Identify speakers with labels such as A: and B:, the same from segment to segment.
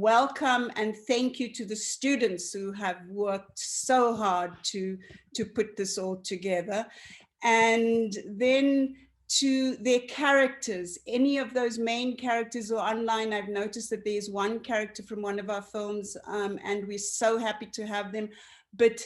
A: welcome and thank you to the students who have worked so hard to put this all together. And then to their characters, any of those main characters or online. I've noticed that there's one character from one of our films, and we're so happy to have them. But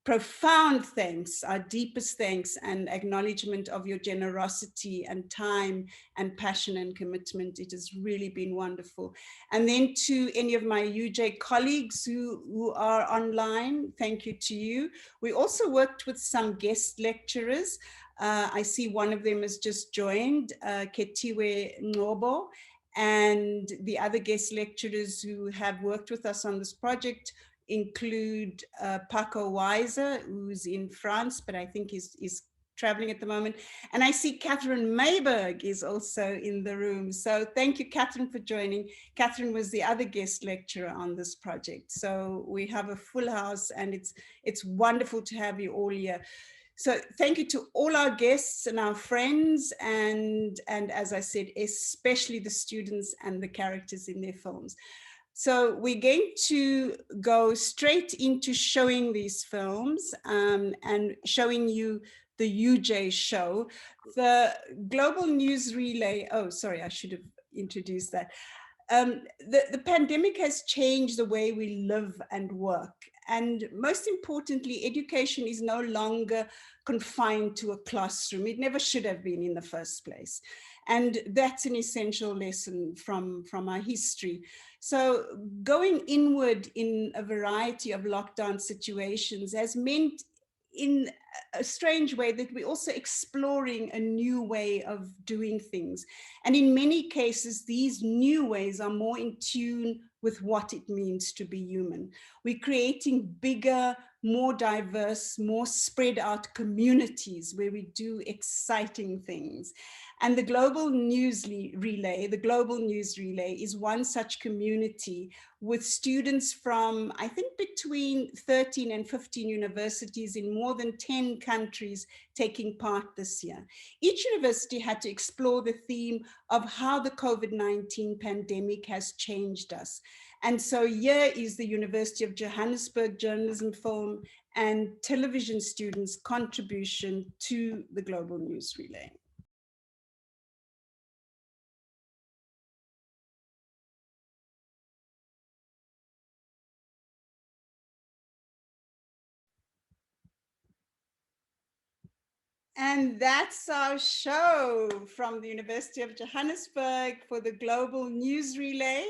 A: profound thanks, our deepest thanks and acknowledgement of your generosity and time and passion and commitment. It has really been wonderful. And then to any of my UJ colleagues who are online, thank you to you. We also worked with some guest lecturers. I see one of them has just joined, Ketiwe Ngobo, and the other guest lecturers who have worked with us on this project include Paco Weiser, who's in France, but I think is traveling at the moment. And I see Catherine Mayberg is also in the room. So thank you, Catherine, for joining. Catherine was the other guest lecturer on this project. So we have a full house, and it's wonderful to have you all here. So thank you to all our guests and our friends, and as I said, especially the students and the characters in their films. So we're going to go straight into showing these films and showing you the UJ show. The Global News Relay, oh, sorry, I should have introduced that. The pandemic has changed the way we live and work. And most importantly, education is no longer confined to a classroom. It never should have been in the first place. And that's an essential lesson from our history. So going inward in a variety of lockdown situations has meant, in a strange way, that we're also exploring a new way of doing things. And in many cases, these new ways are more in tune with what it means to be human. We're creating bigger, more diverse, more spread out communities where we do exciting things. And the Global News Relay is one such community with students from, I think, between 13 and 15 universities in more than 10 countries taking part this year. Each university had to explore the theme of how the COVID-19 pandemic has changed us. And so here is the University of Johannesburg journalism, film and television students' contribution to the Global News Relay. And that's our show from the University of Johannesburg for the Global News Relay,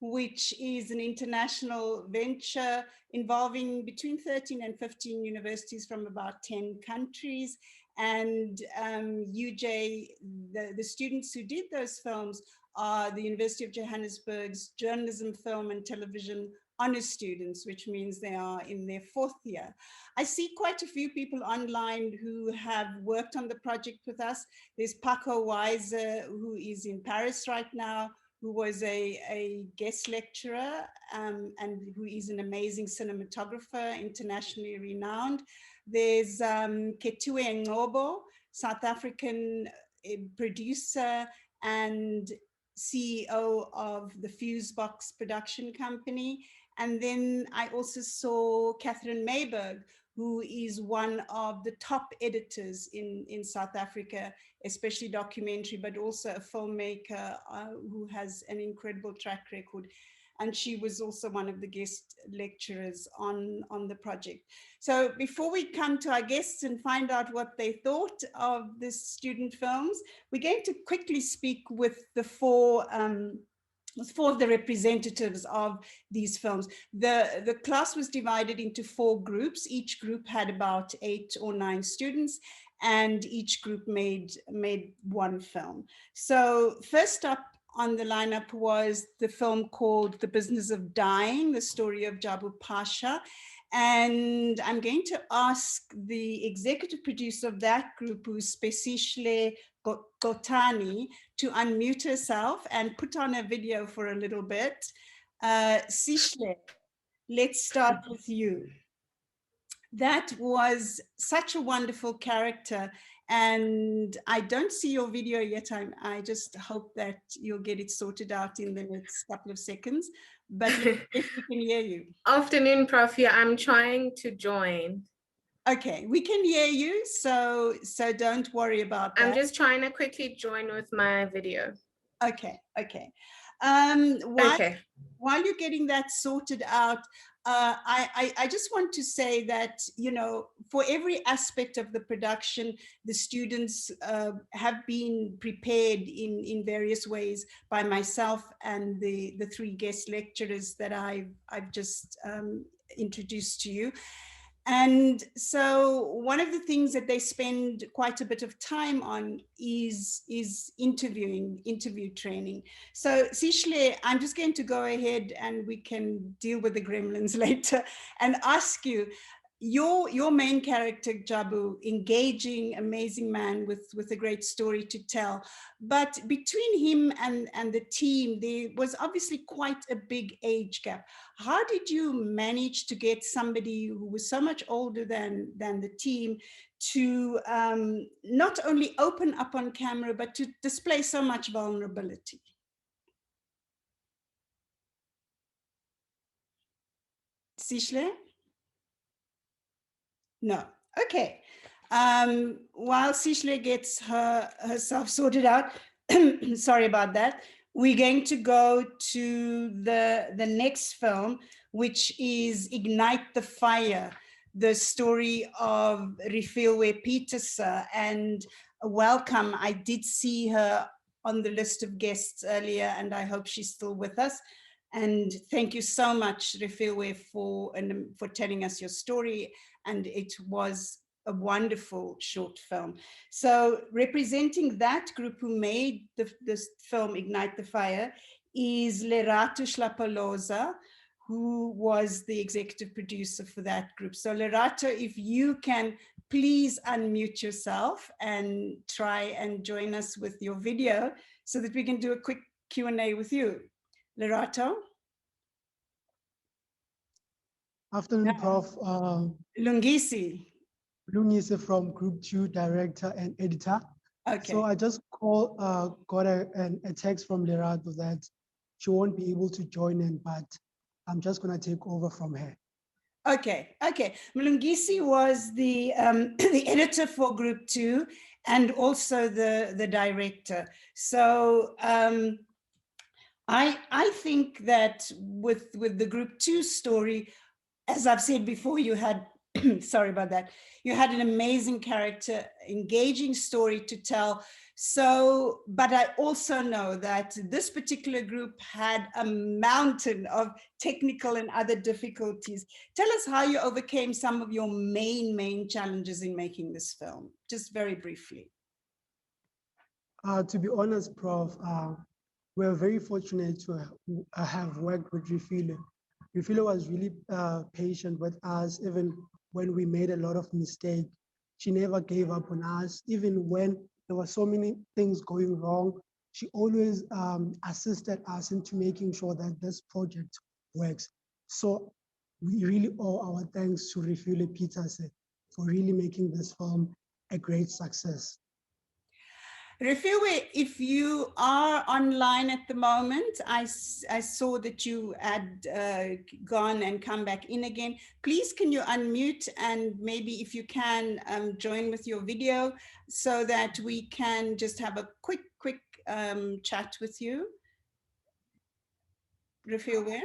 A: which is an international venture involving between 13 and 15 universities from about 10 countries. And UJ, the students who did those films are the University of Johannesburg's journalism, film and television honors students, which means they are in their 4th year. I see quite a few people online who have worked on the project with us. There's Paco Weiser, who is in Paris right now, who was a guest lecturer and who is an amazing cinematographer, internationally renowned. There's Ketiwe Ngobo, South African producer and CEO of the Fusebox production company. And then I also saw Catherine Mayberg, who is one of the top editors in South Africa, especially documentary, but also a filmmaker who has an incredible track record. And she was also one of the guest lecturers on the project. So before we come to our guests and find out what they thought of the student films, we're going to quickly speak with the four of the representatives of these films. The class was divided into 4 groups. Each group had about 8 or 9 students, and each group made one film. So first up on the lineup was the film called The Business of Dying, the story of Jabu Pasha. And I'm going to ask the executive producer of that group, who's Spesishle Gotani, to unmute herself and put on a video for a little bit. Sishle, let's start with you. That was such a wonderful character. And I don't see your video yet. I just hope that you'll get it sorted out in the next couple of seconds. But if we can hear you.
B: Afternoon, Prof. Yeah, I'm trying to join.
A: Okay, we can hear you, so don't worry about that.
B: I'm just trying to quickly join with my video.
A: Okay.
B: Okay.
A: While you're getting that sorted out, I just want to say that, you know, for every aspect of the production, the students have been prepared in various ways by myself and the three guest lecturers that I've just introduced to you. And so one of the things that they spend quite a bit of time on is interview training. So Sishle, I'm just going to go ahead and we can deal with the gremlins later and ask you, your main character, Jabu, engaging, amazing man with a great story to tell. But between him and the team, there was obviously quite a big age gap. How did you manage to get somebody who was so much older than the team to not only open up on camera, but to display so much vulnerability? Sishle? No. Okay. While Sishle gets herself sorted out, sorry about that, we're going to go to the next film, which is Ignite the Fire, the story of Refilwe Peterse. And welcome. I did see her on the list of guests earlier, and I hope she's still with us. And thank you so much, Refilwe, for telling us your story. And it was a wonderful short film. So representing that group who made this film, Ignite the Fire, is Lerato Shlapaloza, who was the executive producer for that group. So Lerato, if you can please unmute yourself and try and join us with your video so that we can do a quick Q&A with you. Lerato?
C: Afternoon, Prof.
A: Lungisi.
C: Lungisi from Group 2, Director and Editor.
A: Okay.
C: So I just got a text from Lerato that she won't be able to join in, but I'm just going to take over from her.
A: Okay. Mlungisi was the the editor for Group 2 and also the director. So I think that with the Group 2 story, as I've said before, you had, sorry about that, you had an amazing character, engaging story to tell. So, but I also know that this particular group had a mountain of technical and other difficulties. Tell us how you overcame some of your main challenges in making this film, just very briefly.
C: To be honest, Prof, we're very fortunate to have worked with Refilwe. Refilwe was really patient with us, even when we made a lot of mistakes. She never gave up on us, even when there were so many things going wrong. She always assisted us into making sure that this project works. So we really owe our thanks to Refilwe Peterse for really making this film a great success.
A: Refilwe, if you are online at the moment, I saw that you had gone and come back in again. Please, can you unmute and maybe if you can join with your video so that we can just have a quick chat with you. Refilwe?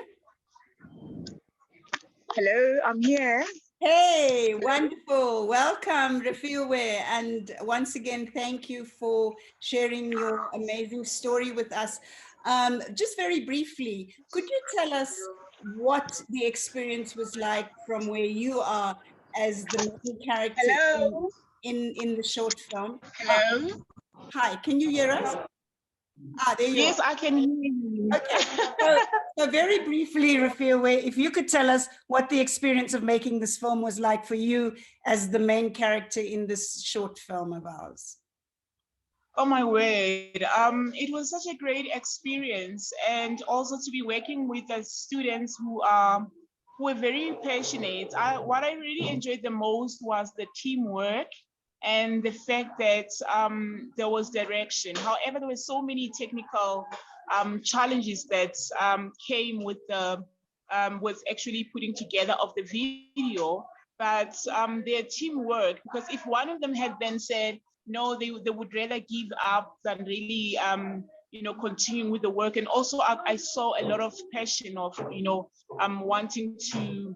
D: Hello, I'm here.
A: Hey, wonderful. Welcome, Refilwe. And once again, thank you for sharing your amazing story with us. Just very briefly, could you tell us what the experience was like from where you are as the main character in the short film?
D: Hello.
A: Hi, can you hear us? There you
D: Yes,
A: are.
D: I can hear you.
A: Okay. So very briefly, Refilwe, if you could tell us what the experience of making this film was like for you as the main character in this short film of ours.
D: Oh my word. It was such a great experience, and also to be working with the students who were very passionate. What I really enjoyed the most was the teamwork and the fact that there was direction. However, there were so many technical challenges that came with the with actually putting together of the video, but their teamwork, because if one of them had then said, no, they would rather give up than really, you know, continuing with the work. And also I saw a lot of passion of, you know, wanting to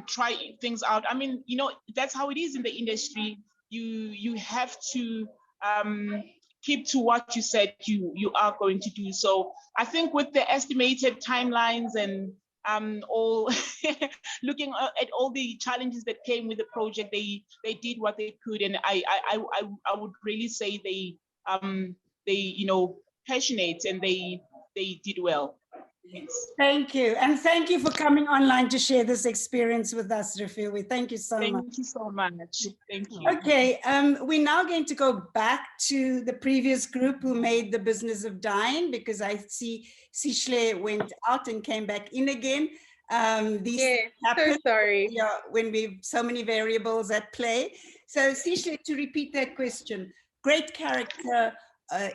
D: try things out. I mean, you know, that's how it is in the industry. You have to keep to what you said you are going to do. So I think with the estimated timelines and all looking at all the challenges that came with the project, they did what they could, and I would really say they you know, passionate, and they did well. Yes.
A: Thank you. And thank you for coming online to share this experience with us, Refiwe. Thank you so much.
D: Thank you so much. Thank you.
A: Okay, we're now going to go back to the previous group who made The Business of Dying, because I see Sishle went out and came back in again. These
B: Yeah,
A: happen,
B: so sorry.
A: yeah, when we've so many variables at play. So Sishle, to repeat that question, great character,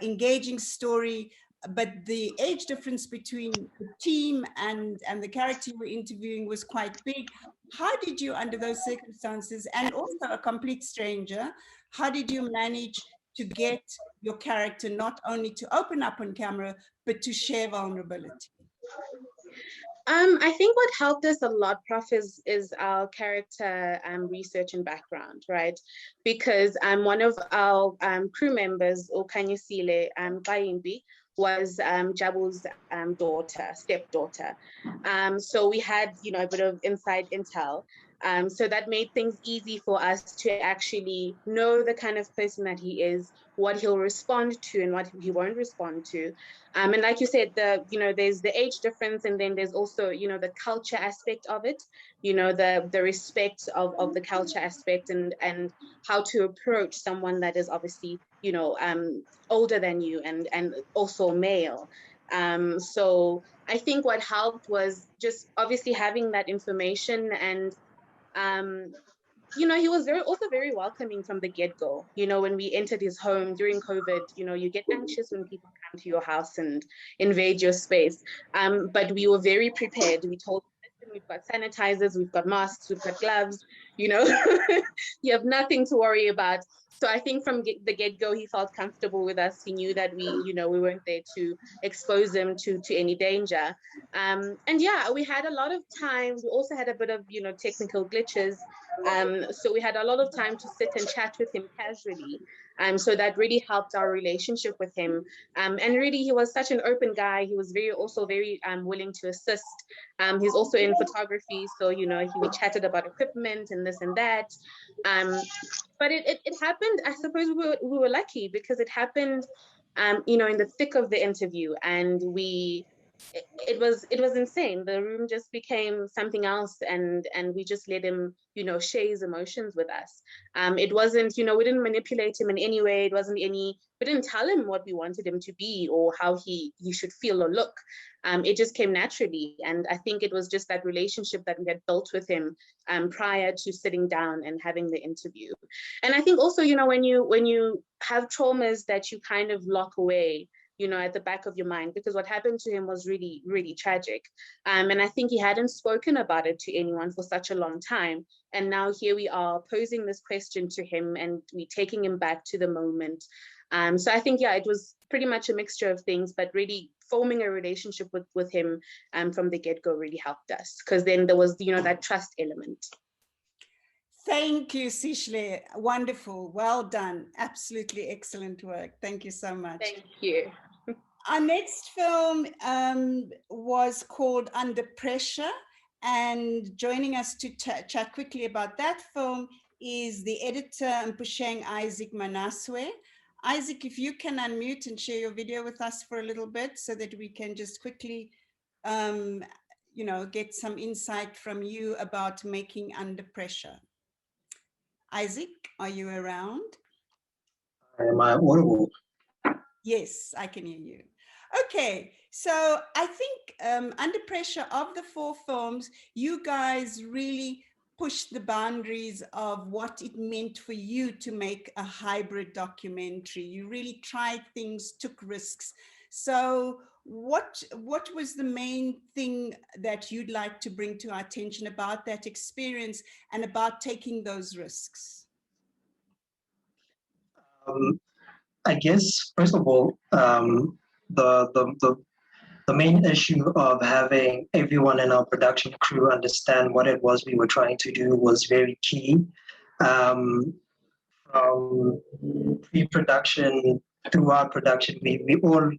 A: engaging story, but the age difference between the team and the character you were interviewing was quite big. How did you, under those circumstances, and also a complete stranger, how did you manage to get your character not only to open up on camera, but to share vulnerability?
B: I think what helped us a lot, Prof, is our character research and background, right? Because one of our crew members, Okanyisile Kayimbi, was Jabu's stepdaughter. So we had, you know, a bit of inside intel. So that made things easy for us to actually know the kind of person that he is, what he'll respond to and what he won't respond to. And like you said, you know, there's the age difference, and then there's also, you know, the culture aspect of it, you know, the respect of the culture aspect, and how to approach someone that is obviously, you know, older than you and also male. So I think what helped was just obviously having that information, and you know, he was also very welcoming from the get-go. You know, when we entered his home during COVID, you know, you get anxious when people come to your house and invade your space. But we were very prepared. We told him, listen, we've got sanitizers, we've got masks, we've got gloves, you know, you have nothing to worry about. So I think from the get-go, he felt comfortable with us. He knew that we, you know, we weren't there to expose him to any danger. And yeah, we had a lot of time. We also had a bit of, you know, technical glitches. So we had a lot of time to sit and chat with him casually. So that really helped our relationship with him. And really, he was such an open guy. He was also very willing to assist. He's also in photography. So, you know, we chatted about equipment and this and that. But it happened, I suppose we were lucky because it happened, you know, in the thick of the interview, and it was insane. The room just became something else, and we just let him, you know, share his emotions with us. It wasn't, you know, we didn't manipulate him in any way. It wasn't we didn't tell him what we wanted him to be or how he should feel or look. It just came naturally, and I think it was just that relationship that we had built with him prior to sitting down and having the interview. And I think also, you know, when you have traumas that you kind of lock away, you know, at the back of your mind, because what happened to him was really, really tragic. And I think he hadn't spoken about it to anyone for such a long time. And now here we are posing this question to him, and we're taking him back to the moment. So I think, yeah, it was pretty much a mixture of things, but really forming a relationship with him from the get-go really helped us, because then there was, you know, that trust element.
A: Thank you, Sishle. Wonderful. Well done. Absolutely excellent work. Thank you so much.
B: Thank you.
A: Our next film was called Under Pressure, and joining us to chat quickly about that film is the editor, Mpusheng Isaac Manaswe. Isaac, if you can unmute and share your video with us for a little bit so that we can just quickly, you know, get some insight from you about making Under Pressure. Isaac, are you around?
E: Am I audible?
A: Yes, I can hear you. Okay, so I think Under Pressure, of the 4 films, you guys really pushed the boundaries of what it meant for you to make a hybrid documentary. You really tried things, took risks. So what was the main thing that you'd like to bring to our attention about that experience and about taking those risks?
E: I guess, first of all, the main issue of having everyone in our production crew understand what it was we were trying to do was very key. From pre-production throughout production, we all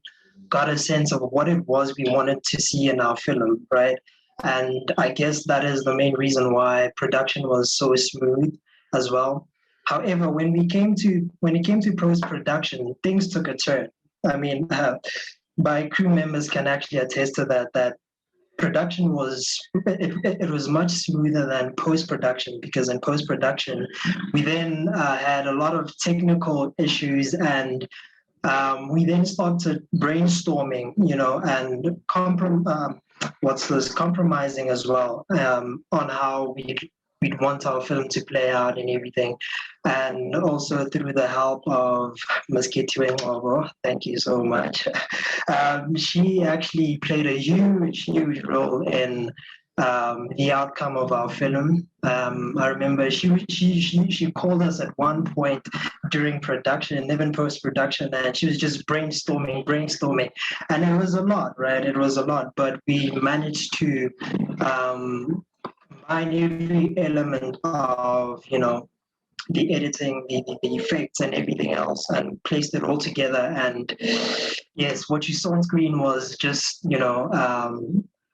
E: got a sense of what it was we wanted to see in our film, right? And I guess that is the main reason why production was so smooth as well. However, when it came to post-production, things took a turn. I mean, my crew members can actually attest to that production it was much smoother than post-production, because in post-production we then had a lot of technical issues, and we then started brainstorming, and compromising as well, on how we'd want our film to play out and everything. And also through the help of Ms. Obo, thank you so much. She actually played a huge role in the outcome of our film. I remember she called us at one point during production and even post-production, and she was just brainstorming, and it was a lot, right? It was a lot, but we managed to combine every element of the editing, the effects, and everything else, and placed it all together. And yes, what you saw on screen was just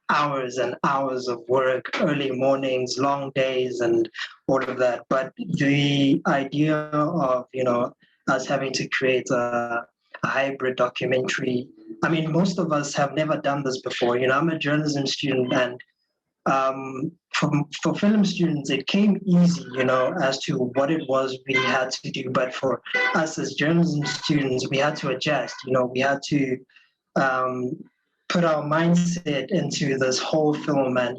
E: hours and hours of work, early mornings, long days, and all of that. But the idea of us having to create a hybrid documentary, I mean, most of us have never done this before. I'm a journalism student, and for film students, it came easy, as to what it was we had to do. But for us as journalism students, we had to adjust. We had to put our mindset into this whole film, and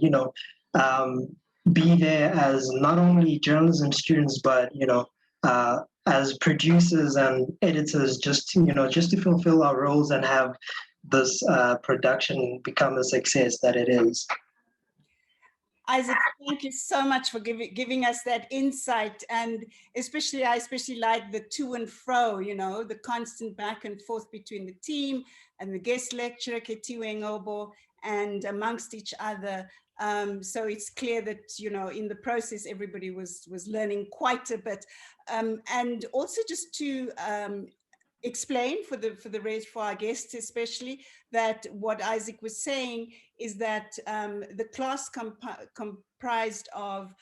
E: be there as not only journalism students, but as producers and editors, just to fulfill our roles and have this production become a success that it is.
A: Isaac, thank you so much for giving us that insight, and I especially like the to and fro, the constant back and forth between the team and the guest lecturer, Ketiwe Ngobo, and amongst each other. So it's clear that in the process everybody was learning quite a bit, and also just to explain for our guests especially, that what Isaac was saying is that the class comprised of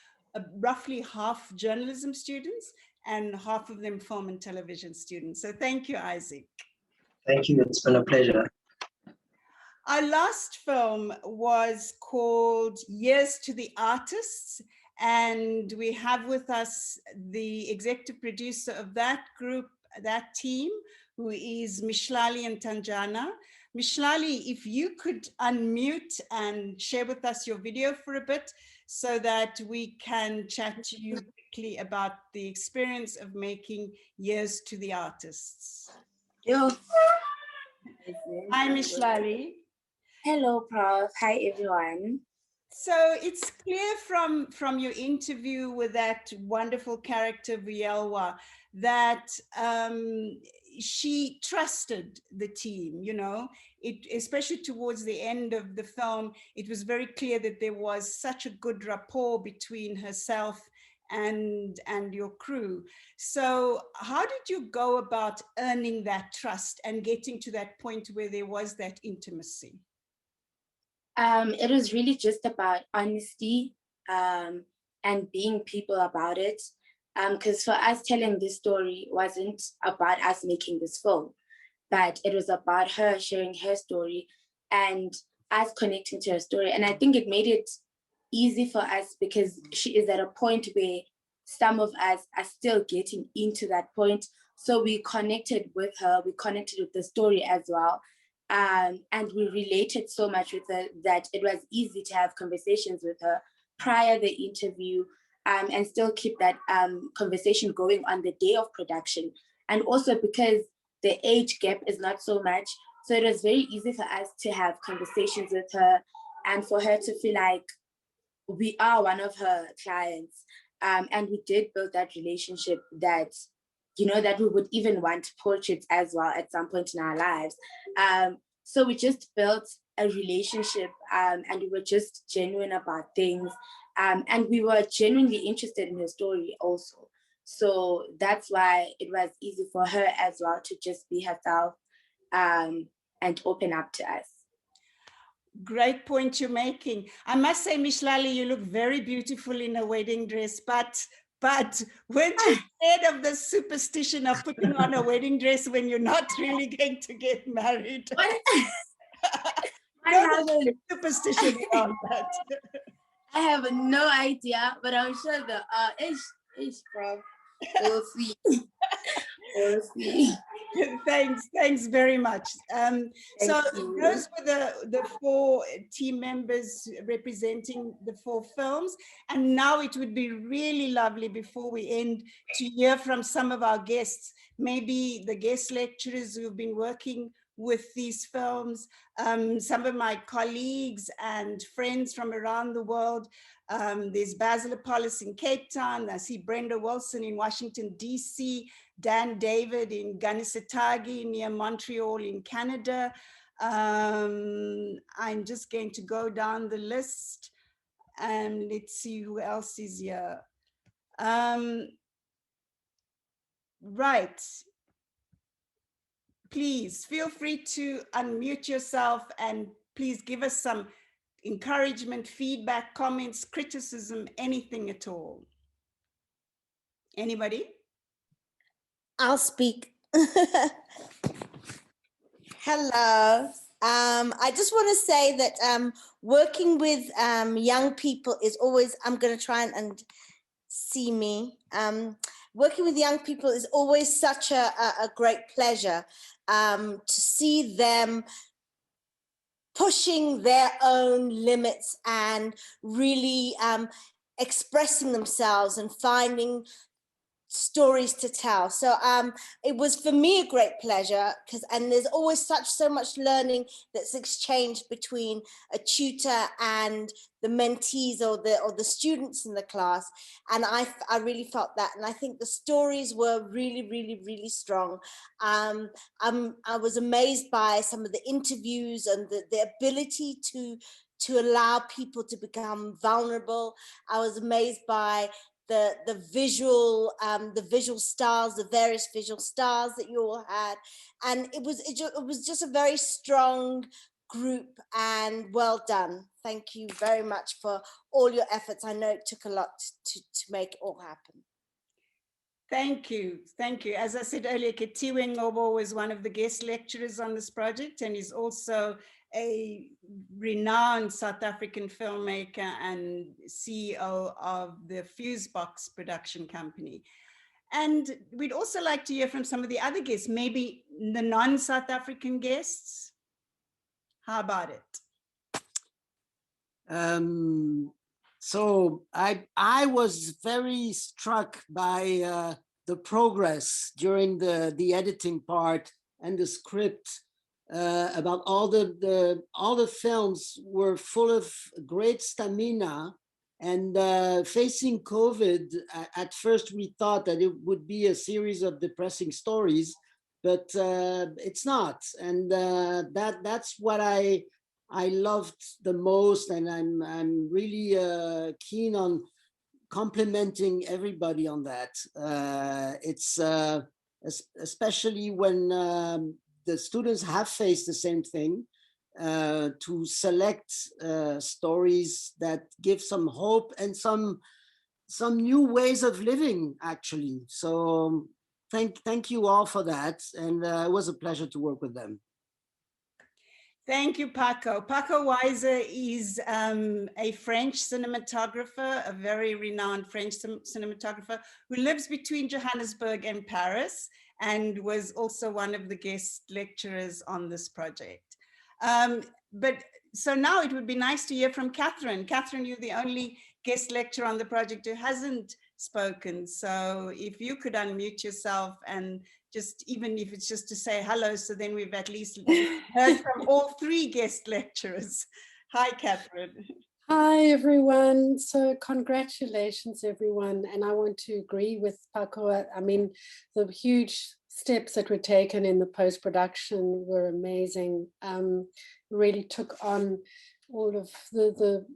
A: roughly half journalism students and half of them film and television students. So thank you, Isaac.
E: Thank you, it's been a pleasure.
A: Our last film was called Years to the Artists, and we have with us the executive producer of that group, that team, who is Mishlali and Tanjana. Mishlali, if you could unmute and share with us your video for a bit so that we can chat to you quickly about the experience of making Years to the Artists.
F: Yo.
A: Hi, Mishlali.
F: Hello, Prof. Hi, everyone.
A: So it's clear from your interview with that wonderful character, Vielwa, that she trusted the team, especially towards the end of the film. It was very clear that there was such a good rapport between herself and your crew. So how did you go about earning that trust and getting to that point where there was that intimacy?
F: It was really just about honesty and being people about it. Because for us, telling this story wasn't about us making this film, but it was about her sharing her story and us connecting to her story. And I think it made it easy for us because she is at a point where some of us are still getting into that point. So we connected with her, we connected with the story as well. And we related so much with her that it was easy to have conversations with her prior to the interview, and still keep that conversation going on the day of production. And also because the age gap is not so much, so it was very easy for us to have conversations with her and for her to feel like we are one of her clients. And we did build that relationship that, you know, that we would even want portraits as well at some point in our lives. So we just built a relationship, and we were just genuine about things. And we were genuinely interested in her story also. So that's why it was easy for her as well to just be herself and open up to us.
A: Great point you're making. I must say, Mishlali, you look very beautiful in a wedding dress, but weren't you scared of the superstition of putting on a wedding dress when you're not really going to get married?
F: I haven't.
A: Superstition around that.
F: I have no idea, but I'm sure the ish, bro. We'll see. We'll see.
A: Thanks very much. So
F: you.
A: those were the 4 team members representing the 4 films. And now it would be really lovely before we end to hear from some of our guests, maybe the guest lecturers who've been working with these films, some of my colleagues and friends from around the world. There's Basil Apollos in Cape Town. I see Brenda Wilson in Washington, DC, Dan David in Ganisatagi near Montreal in Canada. I'm just going to go down the list and let's see who else is here. Right. Please feel free to unmute yourself and please give us some encouragement, feedback, comments, criticism, anything at all. Anybody?
G: I'll speak. Hello. I just want to say that working with young people is always, I'm going to try and see me. Working with young people is always such a great pleasure to see them pushing their own limits and really expressing themselves and finding stories to tell. So it was for me a great pleasure and there's always so much learning that's exchanged between a tutor and the mentees or the students in the class, and I really felt that, and I think the stories were really strong. I was amazed by some of the interviews and the ability to allow people to become vulnerable. I was amazed by the visual styles, the various visual styles that you all had, and it was just a very strong group, and well done. Thank you very much for all your efforts. I know it took a lot to make it all happen.
A: Thank you. As I said earlier, Ketiwe Ngobo was one of the guest lecturers on this project, and he's also a renowned South African filmmaker and CEO of the Fusebox production company. And we'd also like to hear from some of the other guests, maybe the non-South African guests. How about it?
H: So I was very struck by the progress during the editing part and the script. About all the films were full of great stamina, and facing COVID, at first we thought that it would be a series of depressing stories, but it's not, and that's what I loved the most, and I'm really keen on complimenting everybody on that. It's especially when the students have faced the same thing, to select stories that give some hope and some new ways of living, actually. So thank you all for that, and it was a pleasure to work with them.
A: Thank you, Paco. Paco Weiser is a French cinematographer, a very renowned French cinematographer who lives between Johannesburg and Paris, and was also one of the guest lecturers on this project. But So now it would be nice to hear from Catherine. Catherine, you're the only guest lecturer on the project who hasn't spoken. So if you could unmute yourself and just, even if it's just to say hello, so then we've at least heard from all three guest lecturers. Hi, Catherine.
I: Hi, everyone. So congratulations, everyone. And I want to agree with Paco. I mean, the huge steps that were taken in the post-production were amazing. Really took on all of the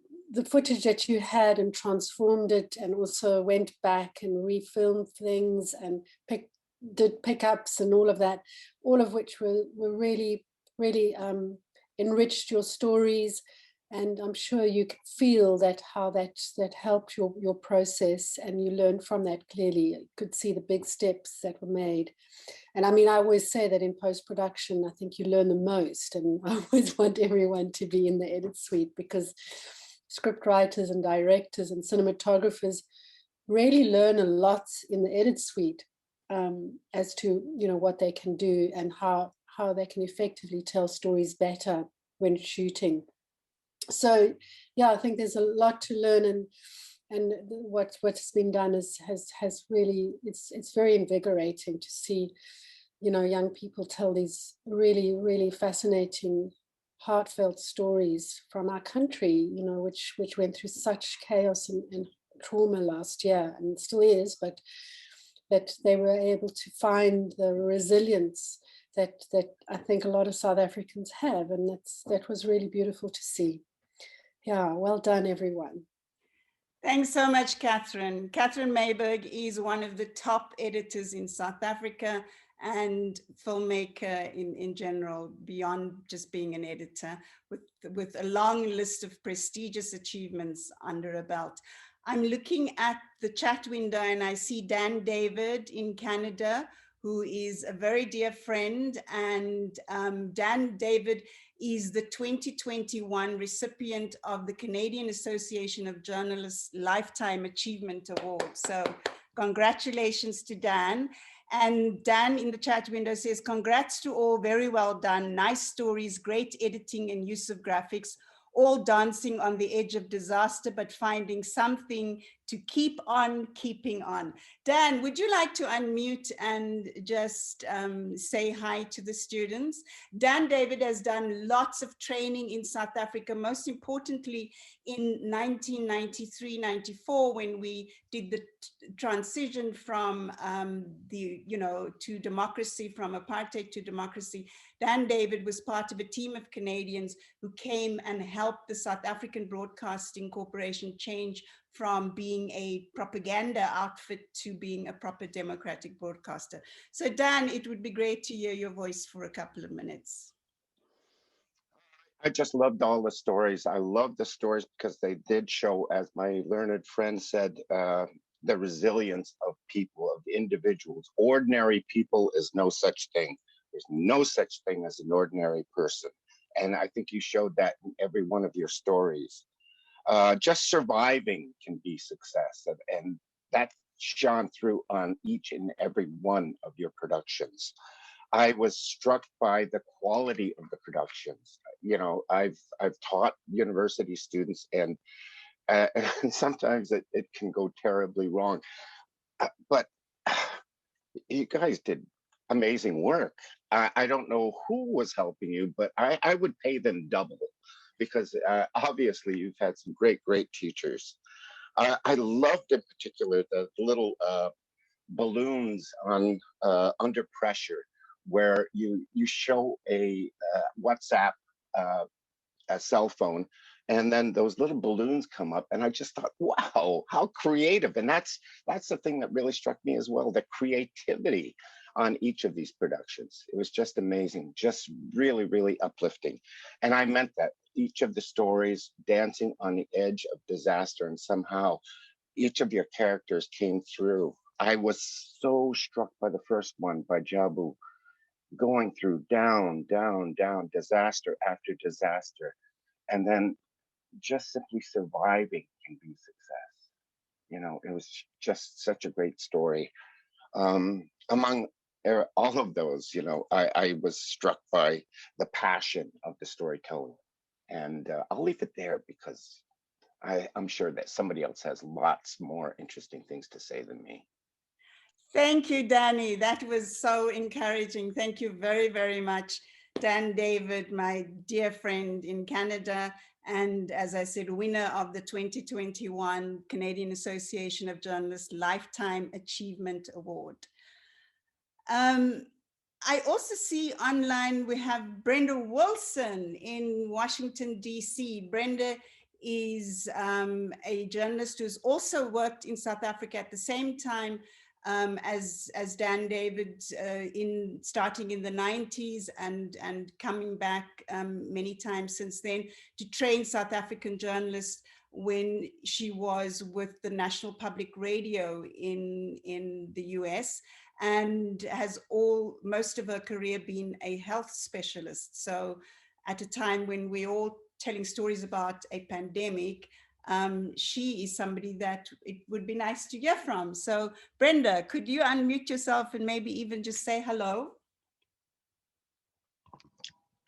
I: footage that you had and transformed it, and also went back and refilmed things and did pickups and all of that, all of which were really, really enriched your stories. And I'm sure you could feel that how that helped your process, and you learned from that clearly. You could see the big steps that were made. And I mean, I always say that in post-production, I think you learn the most, and I always want everyone to be in the edit suite, because script writers and directors and cinematographers really learn a lot in the edit suite as to, you know, what they can do and how they can effectively tell stories better when shooting. So yeah, I think there's a lot to learn, and what's been done has really, it's very invigorating to see, you know, young people tell these really, really fascinating, heartfelt stories from our country, you know, which went through such chaos and trauma last year, and still is, but that they were able to find the resilience that I think a lot of South Africans have, and that was really beautiful to see. Yeah, well done, everyone.
A: Thanks so much, Catherine. Catherine Mayberg is one of the top editors in South Africa and filmmaker in general, beyond just being an editor, with a long list of prestigious achievements under her belt. I'm looking at the chat window and I see Dan David in Canada, who is a very dear friend. And Dan David is the 2021 recipient of the Canadian Association of Journalists Lifetime Achievement Award. So congratulations to Dan. And Dan in the chat window says, congrats to all, very well done. Nice stories, great editing and use of graphics, all dancing on the edge of disaster, but finding something to keep on keeping on. Dan, would you like to unmute and just say hi to the students? Dan David has done lots of training in South Africa, most importantly in 1993-94, when we did the transition from to democracy, from apartheid to democracy. Dan David was part of a team of Canadians who came and helped the South African Broadcasting Corporation change from being a propaganda outfit to being a proper democratic broadcaster. So Dan, it would be great to hear your voice for a couple of minutes.
J: I just loved all the stories. I love the stories because they did show, as my learned friend said, the resilience of people, of individuals. Ordinary people is no such thing. There's no such thing as an ordinary person. And I think you showed that in every one of your stories. Just surviving can be success. And that shone through on each and every one of your productions. I was struck by the quality of the productions. You know, I've taught university students, and sometimes it can go terribly wrong. But you guys did amazing work. I don't know who was helping you, but I would pay them double, because obviously you've had some great teachers. I loved in particular the little balloons on under pressure, where you show a WhatsApp a cell phone, and then those little balloons come up, and I just thought, wow, how creative. And that's the thing that really struck me as well, the creativity on each of these productions. It was just amazing, just really uplifting. And I meant that each of the stories dancing on the edge of disaster, and somehow each of your characters came through. I was so struck by the first one, by Jabu, going through down, disaster after disaster, and then just simply surviving can be success. You know, it was just such a great story. Among all of those, you know, I was struck by the passion of the storytelling. And I'll leave it there because I'm sure that somebody else has lots more interesting things to say than me.
A: Thank you, Danny. That was so encouraging. Thank you very, very much, Dan David, my dear friend in Canada, and as I said, winner of the 2021 Canadian Association of Journalists Lifetime Achievement Award. I also see online we have Brenda Wilson in Washington, DC. Brenda is a journalist who's also worked in South Africa at the same time as Dan David, starting in the 90s and coming back many times since then to train South African journalists when she was with the National Public Radio in the US, and has most of her career been a health specialist. So at a time when we're all telling stories about a pandemic, she is somebody that it would be nice to hear from. So Brenda, could you unmute yourself and maybe even just say hello?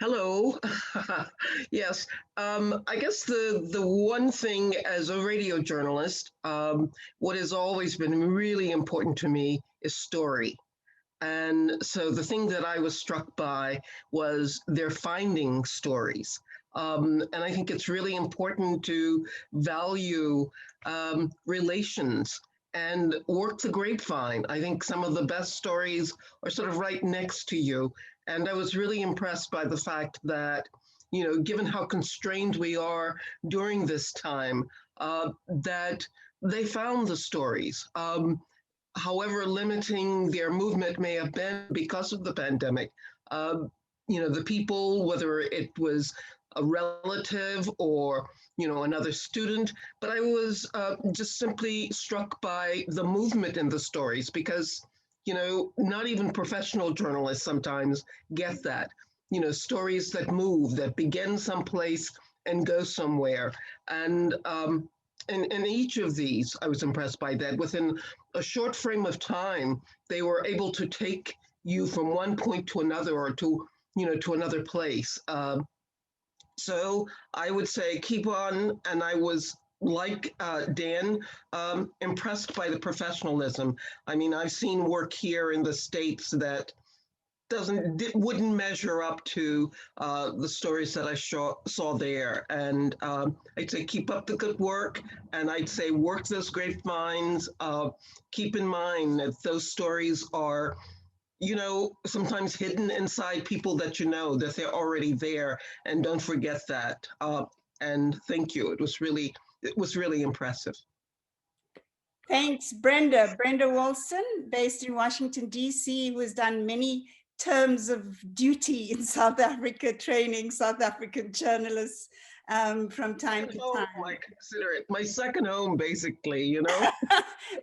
K: Hello. Yes, I guess the one thing as a radio journalist, what has always been really important to me is story. And so the thing that I was struck by was their finding stories. And I think it's really important to value relations and work the grapevine. I think some of the best stories are sort of right next to you. And I was really impressed by the fact that, you know, given how constrained we are during this time, that they found the stories. However limiting their movement may have been because of the pandemic, you know, the people, whether it was a relative or, you know, another student, but I was just simply struck by the movement in the stories because, you know, not even professional journalists sometimes get that, you know, stories that move, that begin someplace and go somewhere. And in each of these, I was impressed by that. Within a short frame of time, they were able to take you from one point to another or to, you know, to another place. So I would say keep on, and I was like Dan, impressed by the professionalism. I mean, I've seen work here in the States that wouldn't measure up to the stories that I saw there. And I'd say keep up the good work, and I'd say work those grapevines. Keep in mind that those stories are, you know, sometimes hidden inside people that you know, that they're already there, and don't forget that. And thank you. It was really impressive.
A: Thanks, Brenda. Brenda Wilson, based in Washington, DC, who has done many terms of duty in South Africa, training South African journalists from time to time.
K: I consider it my second home, basically, you know.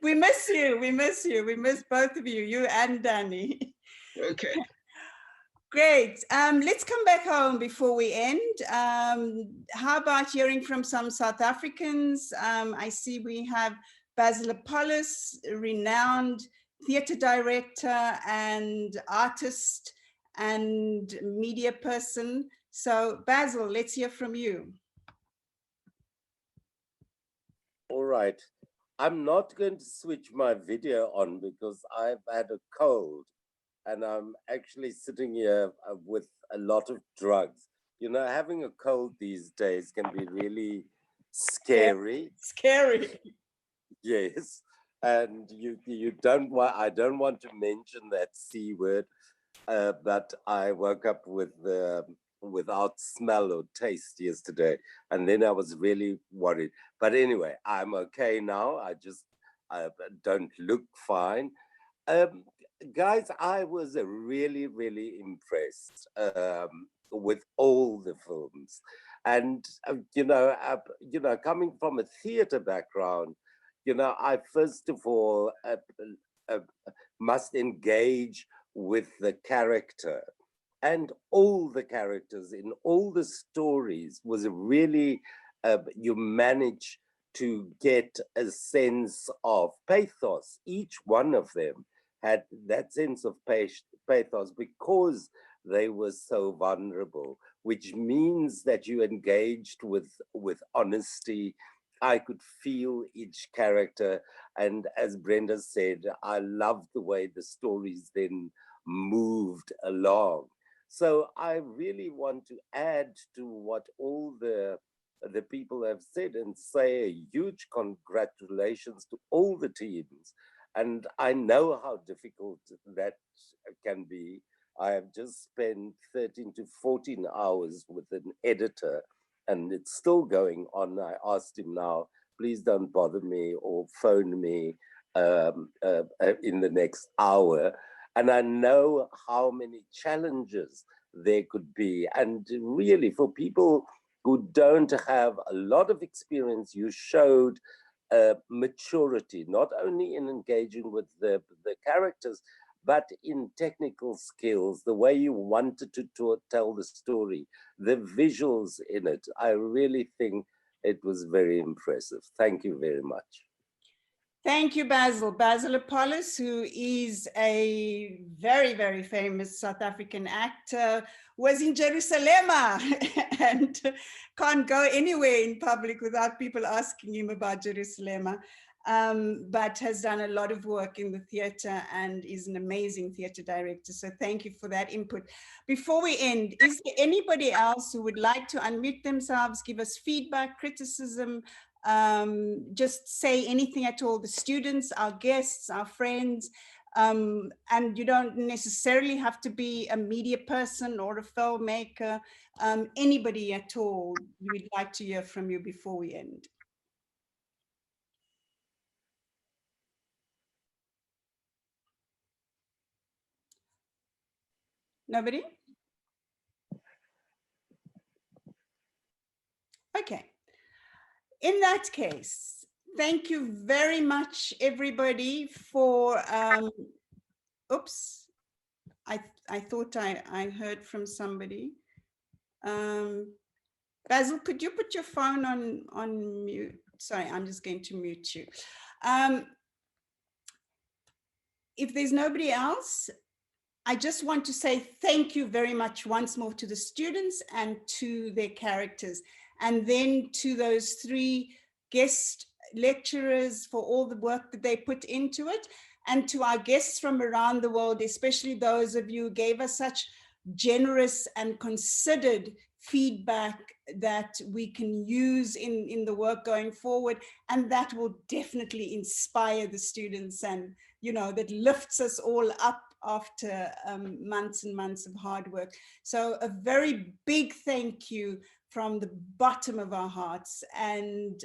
A: We miss you. We miss you. We miss both of you, you and Danny.
K: Okay.
A: Great. Let's come back home before we end. How about hearing from some South Africans? I see we have Basil Apollos, renowned theatre director and artist and media person. So Basil, let's hear from you.
L: All right. I'm not going to switch my video on because I've had a cold and I'm actually sitting here with a lot of drugs. You know, having a cold these days can be really scary.
A: Scary.
L: Yes. And you don't want, I don't want to mention that C word, but I woke up with without smell or taste yesterday, and then I was really worried. But anyway, I'm okay now. I don't look fine. Guys, I was really, really impressed with all the films, and you know, coming from a theater background, you know, I first of all must engage with the character, and all the characters in all the stories was really, you manage to get a sense of pathos. Each one of them had that sense of pathos because they were so vulnerable, which means that you engaged with honesty. I could feel each character. And as Brenda said, I loved the way the stories then moved along. So I really want to add to what all the people have said and say a huge congratulations to all the teams. And I know how difficult that can be. I have just spent 13 to 14 hours with an editor, and it's still going on. I asked him now, please don't bother me or phone me in the next hour. And I know how many challenges there could be. And really, for people who don't have a lot of experience, you showed maturity, not only in engaging with the characters, but in technical skills, the way you wanted to tell the story, the visuals in it. I really think it was very impressive. Thank you very much.
A: Thank you, Basil. Basil Apollos, who is a very, very famous South African actor, was in Jerusalem and can't go anywhere in public without people asking him about Jerusalem, but has done a lot of work in the theater and is an amazing theater director. So thank you for that input. Before we end, is there anybody else who would like to unmute themselves, give us feedback, criticism, just say anything at all? The students, our guests, our friends, and you don't necessarily have to be a media person or a filmmaker, anybody at all. We'd like to hear from you before we end. Nobody? Okay. In that case, thank you very much, everybody, for, oops, I thought I heard from somebody. Basil, could you put your phone on mute? Sorry, I'm just going to mute you. If there's nobody else, I just want to say thank you very much once more to the students and to their characters, and then to those 3 guest lecturers for all the work that they put into it, and to our guests from around the world, especially those of you who gave us such generous and considered feedback that we can use in the work going forward, and that will definitely inspire the students, and that lifts us all up after months and months of hard work. So a very big thank you from the bottom of our hearts, and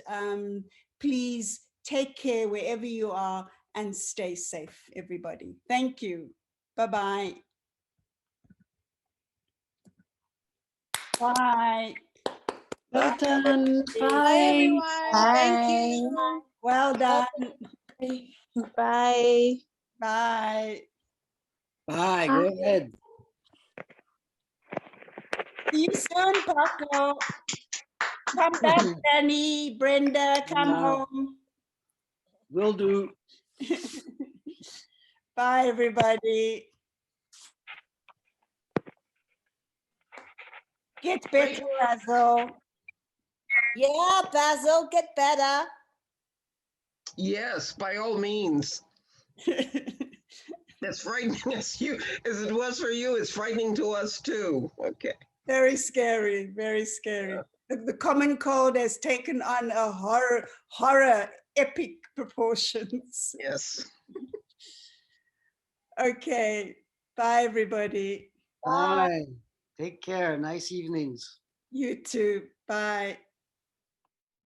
A: please take care wherever you are and stay safe, everybody. Thank you. Bye-bye. Bye.
I: Well done.
B: Bye,
I: Bye.
B: everyone. Thank you.
A: Well done.
B: Bye.
A: Bye.
H: Bye, go ahead.
A: See you soon, Paco. Come back, Danny, Brenda, come home.
H: Will do.
A: Bye, everybody. Get better, Basil.
G: Yeah, Basil, get better.
K: Yes, by all means. That's frightening as it was for you, it's frightening to us too. Okay.
A: Very scary, very scary. Yeah. The common cold has taken on a horror epic proportions.
K: Yes.
A: Okay. Bye, everybody.
H: Bye. Take care. Nice evenings.
A: You too. Bye.